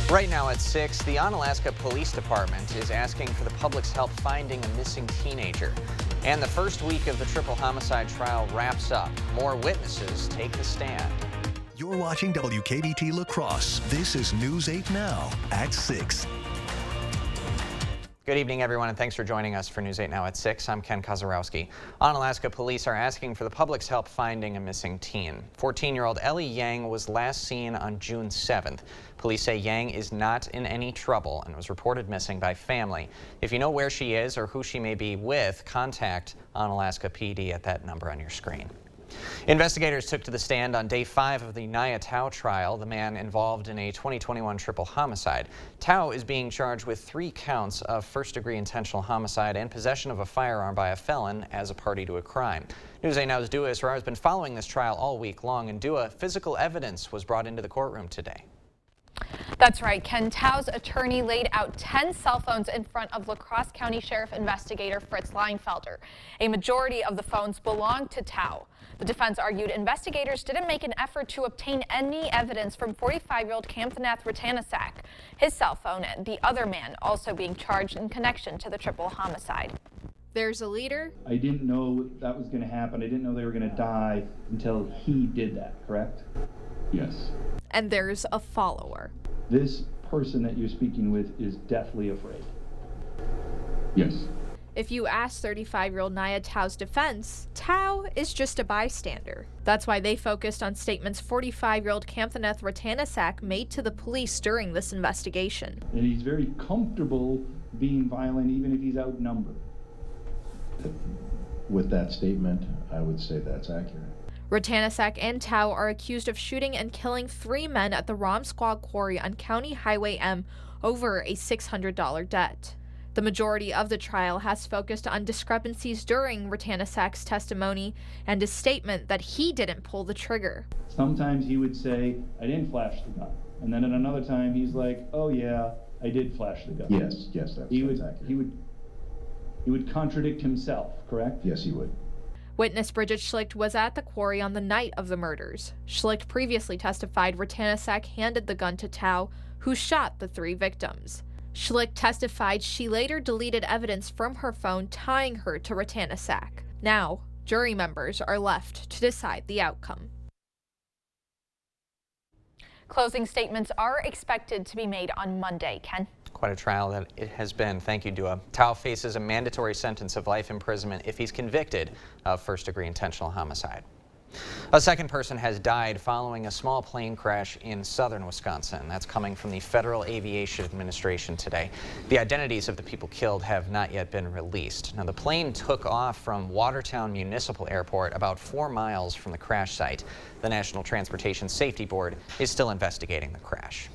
Right now at 6, the Onalaska Police Department is asking for the public's help finding a missing teenager. And the first week of the triple homicide trial wraps up. More witnesses take the stand. You're watching WKBT La Crosse. This is News 8 Now at 6. Good evening, everyone, and thanks for joining us for News 8 Now at 6. I'm Ken Kozarowski. Onalaska police are asking for the public's help finding a missing teen. 14-year-old Ellie Yang was last seen on June 7th. Police say Yang is not in any trouble and was reported missing by family. If you know where she is or who she may be with, contact Onalaska PD at that number on your screen. Investigators took to the stand on day 5 of the Nia Tao trial, the man involved in a 2021 triple homicide. Tao is being charged with 3 counts of first-degree intentional homicide and possession of a firearm by a felon as a party to a crime. News 8 Now's Dua Israr has been following this trial all week long, and Dua, physical evidence was brought into the courtroom today. That's right. Ken, Tao's attorney laid out 10 cell phones in front of La Crosse County Sheriff investigator Fritz Leinfelder. A majority of the phones belonged to Tao. The defense argued investigators didn't make an effort to obtain any evidence from 45-year-old Kamthanath Ratanasak. His cell phone and the other man also being charged in connection to the triple homicide. There's a leader. I didn't know that was going to happen. I didn't know they were going to die until he did that, correct? Yes. And there's a follower. This person that you're speaking with is deathly afraid. Yes. If you ask 35-year-old Nia Tao's defense, Tao is just a bystander. That's why they focused on statements 45-year-old Kamthanath Ratanasak made to the police during this investigation. And he's very comfortable being violent even if he's outnumbered. With that statement, I would say that's accurate. Ratanasak and Tao are accused of shooting and killing 3 men at the Rom Squad Quarry on County Highway M over a $600 debt. The majority of the trial has focused on discrepancies during Ratanasak's testimony and his statement that he didn't pull the trigger. Sometimes he would say, I didn't flash the gun. And then at another time he's like, oh yeah, I did flash the gun. Yes, that's accurate. He would contradict himself, correct? Yes, he would. Witness Bridget Schlicht was at the quarry on the night of the murders. Schlicht previously testified Ratanasak handed the gun to Tao, who shot the 3 victims. Schlicht testified she later deleted evidence from her phone tying her to Ratanasak. Now, jury members are left to decide the outcome. Closing statements are expected to be made on Monday. Ken? Quite a trial that it has been. Thank you, Dua. Tao faces a mandatory sentence of life imprisonment if he's convicted of first-degree intentional homicide. A second person has died following a small plane crash in southern Wisconsin. That's coming from the Federal Aviation Administration today. The identities of the people killed have not yet been released. Now, the plane took off from Watertown Municipal Airport about 4 miles from the crash site. The National Transportation Safety Board is still investigating the crash.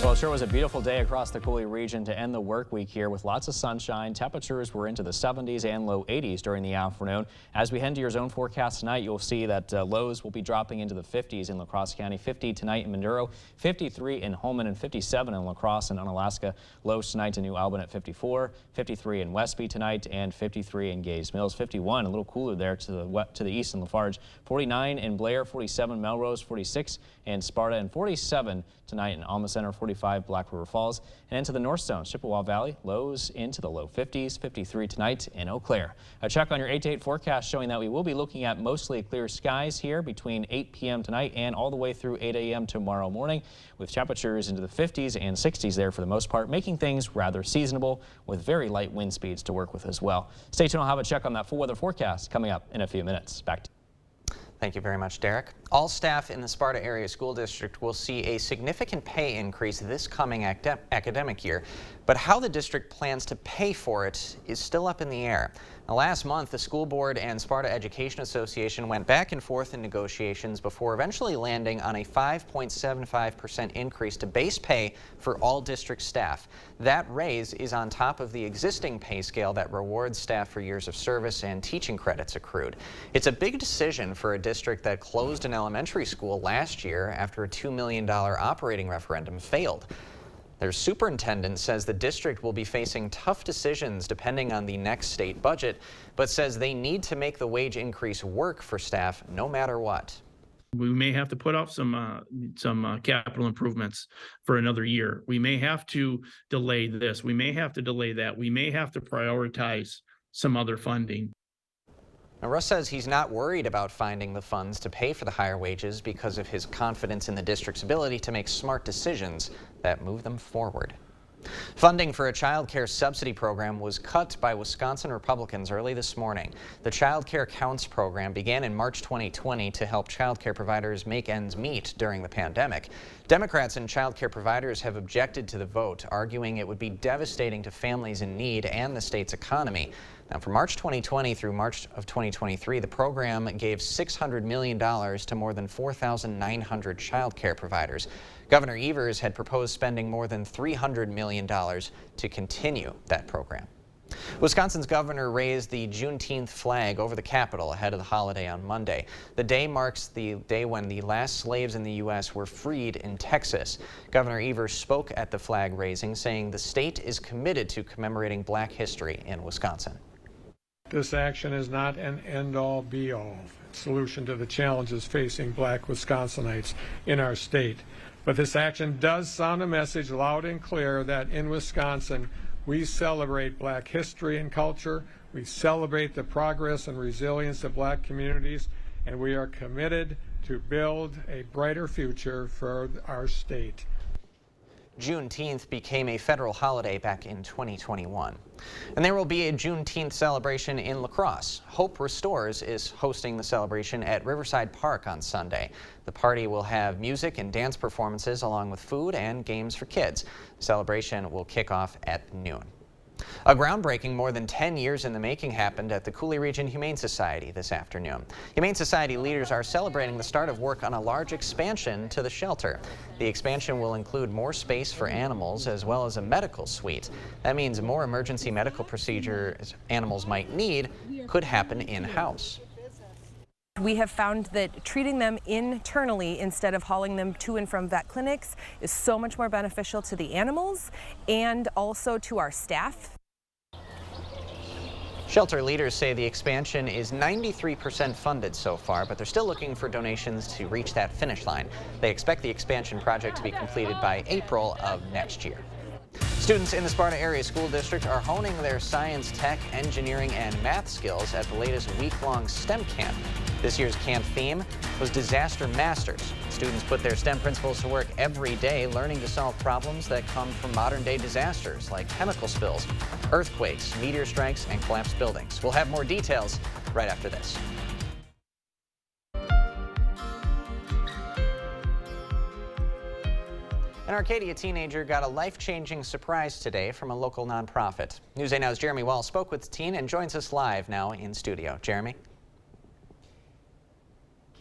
Well, it sure was a beautiful day across the Coulee region to end the work week here with lots of sunshine. Temperatures were into the 70s and low 80s during the afternoon. As we head to your zone forecast tonight, you'll see that lows will be dropping into the 50s in La Crosse County. 50 tonight in Maduro, 53 in Holmen, and 57 in La Crosse and Onalaska. Lows tonight in New Albin at 54, 53 in Westby tonight, and 53 in Gays Mills. 51, a little cooler there to the east in Lafarge. 49 in Blair, 47 Melrose, 46 in Sparta, and 47 tonight in Alma Center, 45 Black River Falls, and into the North Zone, Chippewa Valley, lows into the low 50s, 53 tonight in Eau Claire. A check on your 8 to 8 forecast showing that we will be looking at mostly clear skies here between 8 p.m. tonight and all the way through 8 a.m. tomorrow morning, with temperatures into the 50s and 60s there for the most part, making things rather seasonable with very light wind speeds to work with as well. Stay tuned. I'll have a check on that full weather forecast coming up in a few minutes. Back to Thank you very much, Derek. All staff in the Sparta Area School District will see a significant pay increase this coming academic year, but how the district plans to pay for it is still up in the air. Now, last month, the school board and Sparta Education Association went back and forth in negotiations before eventually landing on a 5.75% increase to base pay for all district staff. That raise is on top of the existing pay scale that rewards staff for years of service and teaching credits accrued. It's a big decision for a district that closed an elementary school last year after a $2 million operating referendum failed. Their superintendent says the district will be facing tough decisions depending on the next state budget, but says they need to make the wage increase work for staff no matter what. We may have to put off some capital improvements for another year. We may have to delay this. We may have to delay that. We may have to prioritize some other funding. Now, Russ says he's not worried about finding the funds to pay for the higher wages because of his confidence in the district's ability to make smart decisions that move them forward. Funding for a child care subsidy program was cut by Wisconsin Republicans early this morning. The Child Care Counts program began in March 2020 to help child care providers make ends meet during the pandemic. Democrats and child care providers have objected to the vote, arguing it would be devastating to families in need and the state's economy. Now, from March 2020 through March of 2023, the program gave $600 million to more than 4,900 child care providers. Governor Evers had proposed spending more than $300 million to continue that program. Wisconsin's governor raised the Juneteenth flag over the Capitol ahead of the holiday on Monday. The day marks the day when the last slaves in the U.S. were freed in Texas. Governor Evers spoke at the flag raising, saying the state is committed to commemorating Black history in Wisconsin. This action is not an end-all, be-all solution to the challenges facing Black Wisconsinites in our state. But this action does sound a message loud and clear that in Wisconsin, we celebrate Black history and culture, we celebrate the progress and resilience of Black communities, and we are committed to build a brighter future for our state. Juneteenth became a federal holiday back in 2021. And there will be a Juneteenth celebration in La Crosse. Hope Restores is hosting the celebration at Riverside Park on Sunday. The party will have music and dance performances along with food and games for kids. The celebration will kick off at noon. A groundbreaking more than 10 years in the making happened at the Coulee Region Humane Society this afternoon. Humane Society leaders are celebrating the start of work on a large expansion to the shelter. The expansion will include more space for animals as well as a medical suite. That means more emergency medical procedures animals might need could happen in-house. We have found that treating them internally instead of hauling them to and from vet clinics is so much more beneficial to the animals and also to our staff. Shelter leaders say the expansion is 93% funded so far, but they're still looking for donations to reach that finish line. They expect the expansion project to be completed by April of next year. Students in the Sparta Area School District are honing their science, tech, engineering, and math skills at the latest week-long STEM camp. This year's camp theme was Disaster Masters. Students put their STEM principles to work every day, learning to solve problems that come from modern-day disasters like chemical spills, earthquakes, meteor strikes, and collapsed buildings. We'll have more details right after this. An Arcadia teenager got a life-changing surprise today from a local nonprofit. News 8 Now's Jeremy Wall spoke with the teen and joins us live now in studio. Jeremy?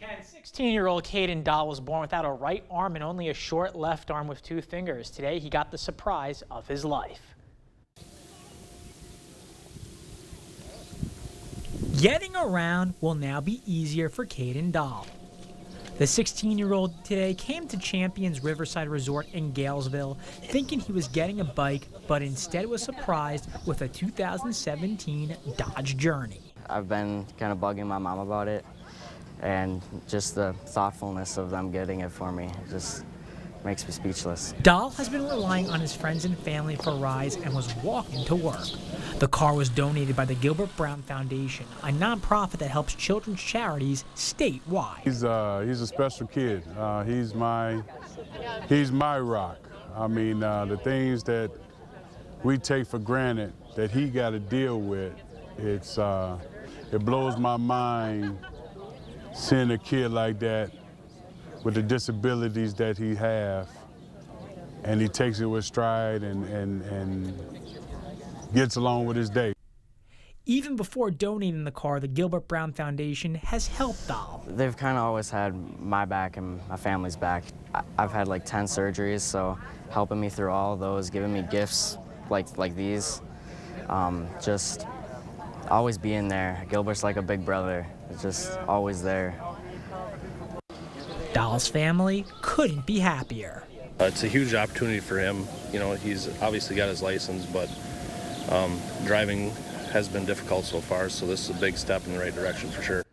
Ken, 16-year-old Caden Dahl was born without a right arm and only a short left arm with 2 fingers. Today, he got the surprise of his life. Getting around will now be easier for Caden Dahl. The 16-year-old today came to Champions Riverside Resort in Galesville thinking he was getting a bike, but instead was surprised with a 2017 Dodge Journey. I've been kind of bugging my mom about it, and just the thoughtfulness of them getting it for me just makes me speechless. Dahl has been relying on his friends and family for rides and was walking to work. The car was donated by the Gilbert Brown Foundation, a nonprofit that helps children's charities statewide. He's a special kid. He's my rock. I mean, the things that we take for granted that he got to deal with, it blows my mind seeing a kid like that with the disabilities that he have, and he takes it with stride and gets along with his day. Even before donating the car, the Gilbert Brown Foundation has helped Dahl. They've kind of always had my back and my family's back. I've had like 10 surgeries, so helping me through all of those, giving me gifts like these, just always being there. Gilbert's like a big brother. It's just always there. Dahl's family couldn't be happier. It's a huge opportunity for him. You know, he's obviously got his license, but driving has been difficult so far, so this is a big step in the right direction for sure.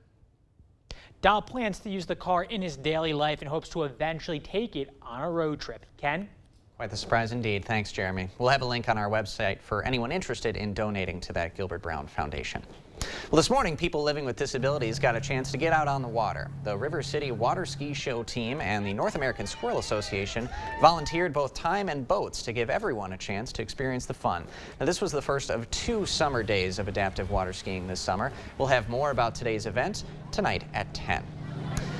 Dahl plans to use the car in his daily life and hopes to eventually take it on a road trip. Ken? Quite the surprise indeed. Thanks, Jeremy. We'll have a link on our website for anyone interested in donating to that Gilbert Brown Foundation. Well, this morning, people living with disabilities got a chance to get out on the water. The River City Water Ski Show team and the North American Squirrel Association volunteered both time and boats to give everyone a chance to experience the fun. Now, this was the first of 2 summer days of adaptive water skiing this summer. We'll have more about today's event tonight at 10.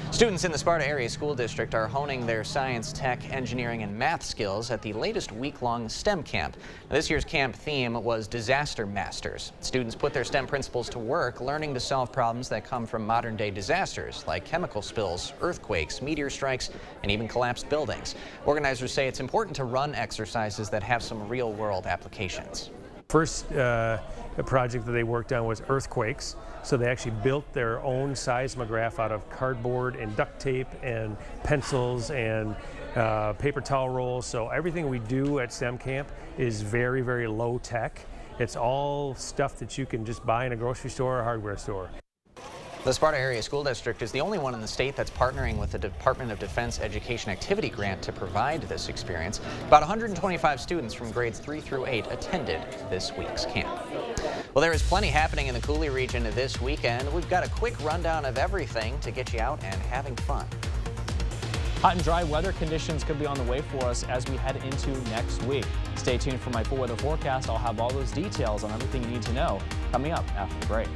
Students in the Sparta Area School District are honing their science, tech, engineering, and math skills at the latest week-long STEM camp. Now, this year's camp theme was Disaster Masters. Students put their STEM principles to work, learning to solve problems that come from modern-day disasters like chemical spills, earthquakes, meteor strikes, and even collapsed buildings. Organizers say it's important to run exercises that have some real-world applications. First project that they worked on was earthquakes. So they actually built their own seismograph out of cardboard and duct tape and pencils and paper towel rolls. So everything we do at STEM camp is very, very low tech. It's all stuff that you can just buy in a grocery store or hardware store. The Sparta Area School District is the only one in the state that's partnering with the Department of Defense Education Activity Grant to provide this experience. About 125 students from grades 3 through 8 attended this week's camp. Well, there is plenty happening in the Coulee region this weekend. We've got a quick rundown of everything to get you out and having fun. Hot and dry weather conditions could be on the way for us as we head into next week. Stay tuned for my full weather forecast. I'll have all those details on everything you need to know coming up after the break.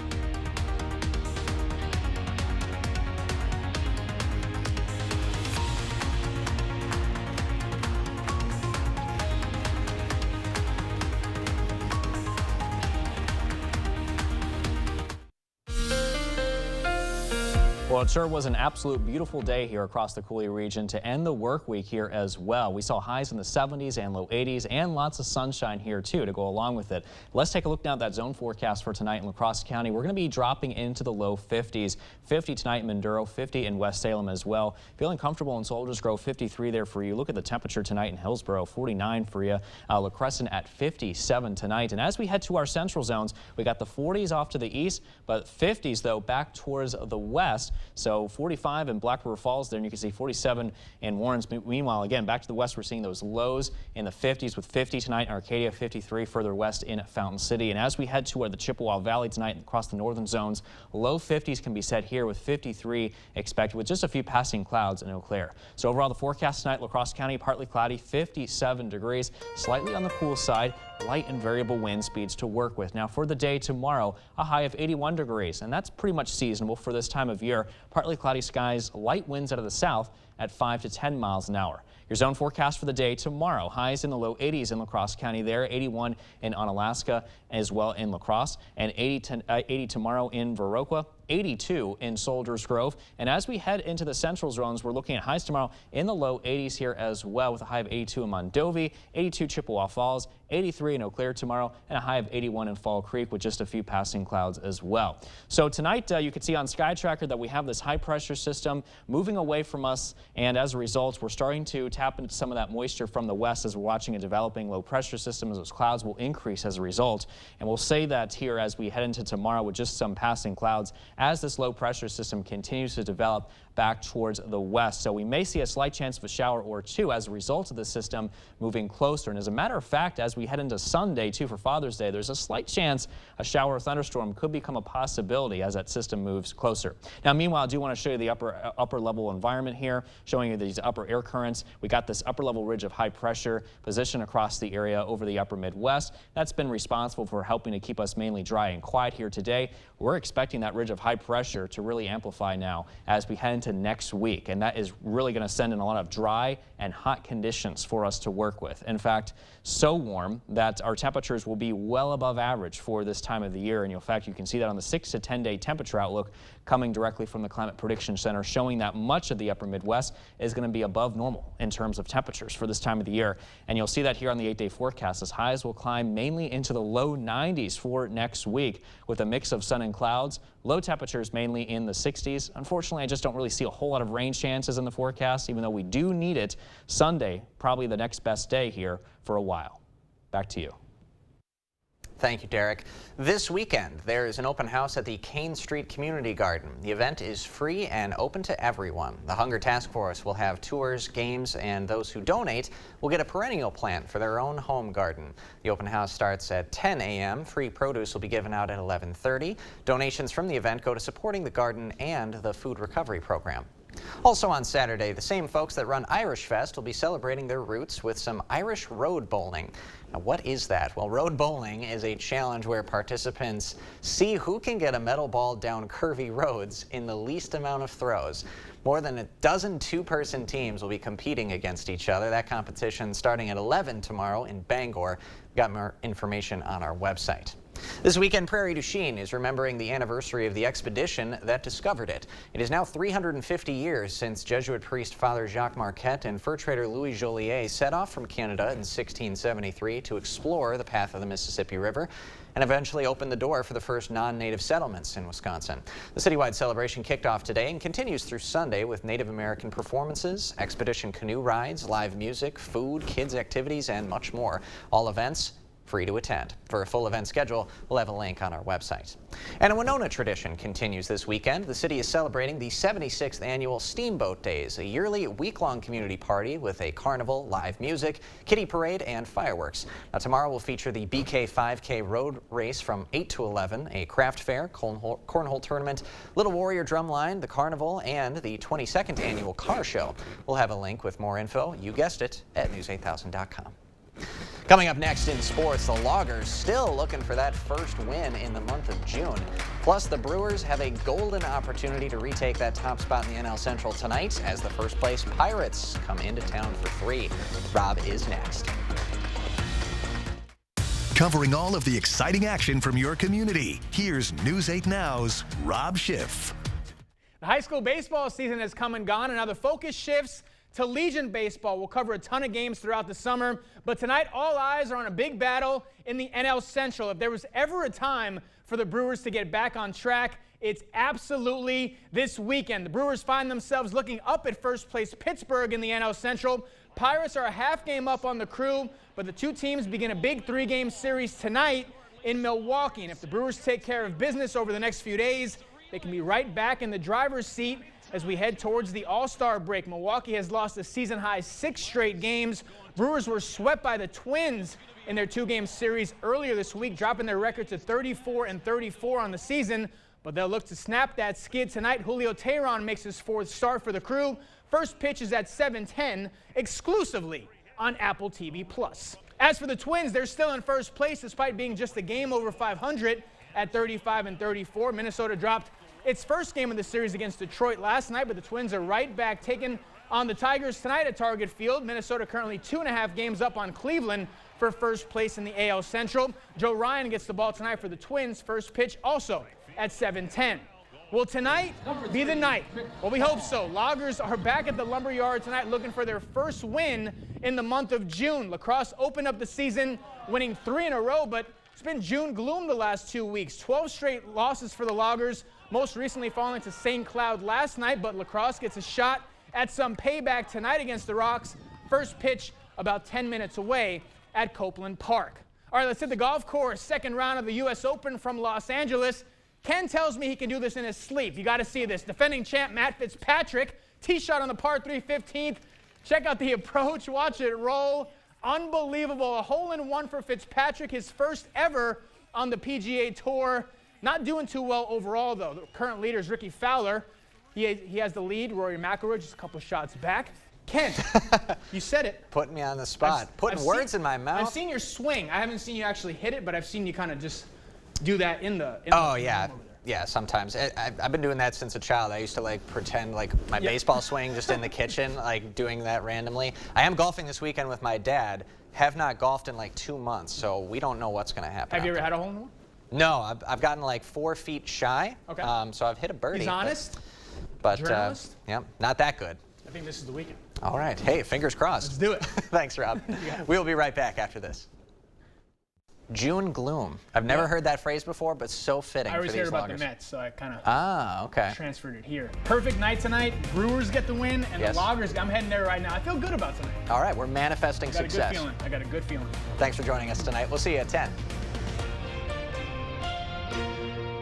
Well, it sure was an absolute beautiful day here across the Coulee region to end the work week here as well. We saw highs in the 70s and low 80s and lots of sunshine here too to go along with it. Let's take a look now at that zone forecast for tonight in La Crosse County. We're going to be dropping into the low 50s. 50 tonight in Minduro, 50 in West Salem as well. Feeling comfortable in Soldiers Grove, 53 there for you. Look at the temperature tonight in Hillsboro, 49 for you. La Crescent at 57 tonight. And as we head to our central zones, we got the 40s off to the east, but 50s though back towards the west. So 45 in Black River Falls there, and you can see 47 in Warrens. Meanwhile, again, back to the west, we're seeing those lows in the 50s with 50 tonight in Arcadia, 53 further west in Fountain City. And as we head toward the Chippewa Valley tonight across the northern zones, low 50s can be set here with 53 expected with just a few passing clouds in Eau Claire. So overall, the forecast tonight, La Crosse County, partly cloudy, 57 degrees, slightly on the cool side, light and variable wind speeds to work with. Now for the day tomorrow, a high of 81 degrees, and that's pretty much seasonable for this time of year. Partly cloudy skies, light winds out of the south at 5 to 10 miles an hour. Your zone forecast for the day tomorrow, highs in the low 80s in La Crosse County there, 81 in Onalaska as well in La Crosse, and 80 tomorrow in Viroqua, 82 in Soldiers Grove. And as we head into the central zones, we're looking at highs tomorrow in the low 80s here as well, with a high of 82 in Mondovi, 82 Chippewa Falls, 83 in Eau Claire tomorrow, and a high of 81 in Fall Creek with just a few passing clouds as well. So tonight you can see on Sky Tracker that we have this high pressure system moving away from us, and as a result we're starting to tap into some of that moisture from the west as we're watching a developing low pressure system, as those clouds will increase as a result. And we'll say that here as we head into tomorrow with just some passing clouds as this low pressure system continues to develop back towards the west. So we may see a slight chance of a shower or two as a result of the system moving closer. And as a matter of fact, as we head into Sunday too for Father's Day, there's a slight chance a shower or thunderstorm could become a possibility as that system moves closer. Now meanwhile, I do want to show you the upper level environment here, showing you these upper air currents. We got this upper level ridge of high pressure position across the area over the upper Midwest. That's been responsible for helping to keep us mainly dry and quiet here today. We're expecting that ridge of high pressure to really amplify now as we head into next week, and that is really going to send in a lot of dry and hot conditions for us to work with. In fact, so warm that our temperatures will be well above average for this time of the year. And in fact, you can see that on the 6 to 10 day temperature outlook coming directly from the Climate Prediction Center, showing that much of the upper Midwest is going to be above normal in terms of temperatures for this time of the year. And you'll see that here on the 8-day forecast as highs will climb mainly into the low 90s for next week with a mix of sun and clouds. Low temperatures mainly in the 60s. Unfortunately, I just don't really see a whole lot of rain chances in the forecast, even though we do need it. Sunday, probably the next best day here for a while. Back to you. Thank you, Derek. This weekend, there is an open house at the Kane Street Community Garden. The event is free and open to everyone. The Hunger Task Force will have tours, games, and those who donate will get a perennial plant for their own home garden. The open house starts at 10 a.m. Free produce will be given out at 11:30. Donations from the event go to supporting the garden and the food recovery program. Also on Saturday, the same folks that run Irish Fest will be celebrating their roots with some Irish road bowling. Now, what is that? Well, road bowling is a challenge where participants see who can get a metal ball down curvy roads in the least amount of throws. More than a dozen two-person teams will be competing against each other. That competition starting at 11 tomorrow in Bangor. We've got more information on our website. This weekend, Prairie du Chien is remembering the anniversary of the expedition that discovered it. It is now 350 years since Jesuit priest Father Jacques Marquette and fur trader Louis Joliet set off from Canada in 1673 to explore the path of the Mississippi River and eventually opened the door for the first non-native settlements in Wisconsin. The citywide celebration kicked off today and continues through Sunday with Native American performances, expedition canoe rides, live music, food, kids activities, and much more. All events free to attend. For a full event schedule, we'll have a link on our website. And a Winona tradition continues this weekend. The city is celebrating the 76th annual Steamboat Days, a yearly week-long community party with a carnival, live music, kiddie parade, and fireworks. Now, tomorrow will feature the BK 5K road race from 8 to 11, a craft fair, cornhole tournament, Little Warrior drumline, the carnival, and the 22nd annual car show. We'll have a link with more info, you guessed it, at news8000.com. Coming up next in sports, the Loggers still looking for that first win in the month of June. Plus, the Brewers have a golden opportunity to retake that top spot in the NL Central tonight as the first place Pirates come into town for 3. Rob is next. Covering all of the exciting action from your community, here's News 8 Now's Rob Schiff. The high school baseball season has come and gone, and now the focus shifts to Legion Baseball. We'll cover a ton of games throughout the summer, but tonight all eyes are on a big battle in the NL Central. If there was ever a time for the Brewers to get back on track, it's absolutely this weekend. The Brewers find themselves looking up at first place Pittsburgh in the NL Central. Pirates are a half game up on the Crew, but the two teams begin a big 3-game series tonight in Milwaukee. And if the Brewers take care of business over the next few days, they can be right back in the driver's seat as we head towards the All-Star break. Milwaukee has lost a season-high 6 straight games. Brewers were swept by the Twins in their 2-game series earlier this week, dropping their record to 34-34 on the season. But they'll look to snap that skid tonight. Julio Teheran makes his 4th start for the Crew. First pitch is at 7:10, exclusively on Apple TV+. As for the Twins, they're still in first place despite being just a game over 500 at 35-34. Minnesota dropped its first game of the series against Detroit last night, but the Twins are right back taking on the Tigers tonight at Target Field. Minnesota currently 2.5 games up on Cleveland for first place in the AL Central. Joe Ryan gets the ball tonight for the Twins. First pitch also at 7:10. Will tonight be the night? Well, we hope so. Loggers are back at the Lumberyard tonight looking for their first win in the month of June. Lacrosse opened up the season winning 3 in a row, but it's been June gloom the last 2 weeks. 12 straight losses for the Loggers, most recently falling to St. Cloud last night, but Lacrosse gets a shot at some payback tonight against the Rocks. First pitch about 10 minutes away at Copeland Park. All right, let's hit the golf course. Second round of the U.S. Open from Los Angeles. Ken tells me he can do this in his sleep. You got to see this. Defending champ Matt Fitzpatrick, tee shot on the par 3 15th. Check out the approach. Watch it roll. Unbelievable. A hole-in-one for Fitzpatrick, his first ever on the PGA Tour. Not doing too well overall, though. The current leader is Ricky Fowler. He has the lead. Rory McIlroy just a couple shots back. Ken, you said it. Putting me on the spot. Putting words in my mouth. I've seen your swing. I haven't seen you actually hit it, but I've seen you kind of just do that in the yeah. Yeah, sometimes. I've been doing that since a child. I used to like pretend like my baseball swing just in the kitchen, like doing that randomly. I am golfing this weekend with my dad. Have not golfed in like 2 months, so we don't know what's going to happen. Have you ever had a hole-in-one? No, I've gotten like 4 feet shy. Okay. So I've hit a birdie. He's honest. But yeah, not that good. I think this is the weekend. All right. Hey, fingers crossed. Let's do it. Thanks, Rob. We'll be right back after this. June gloom. I've never heard that phrase before, but so fitting for these I always heard about Loggers. the Mets, so I kind of transferred it here. Perfect night tonight. Brewers get the win, and the Loggers, I'm heading there right now. I feel good about tonight. All right, we're manifesting success. I got a good feeling. Thanks for joining us tonight. We'll see you at 10.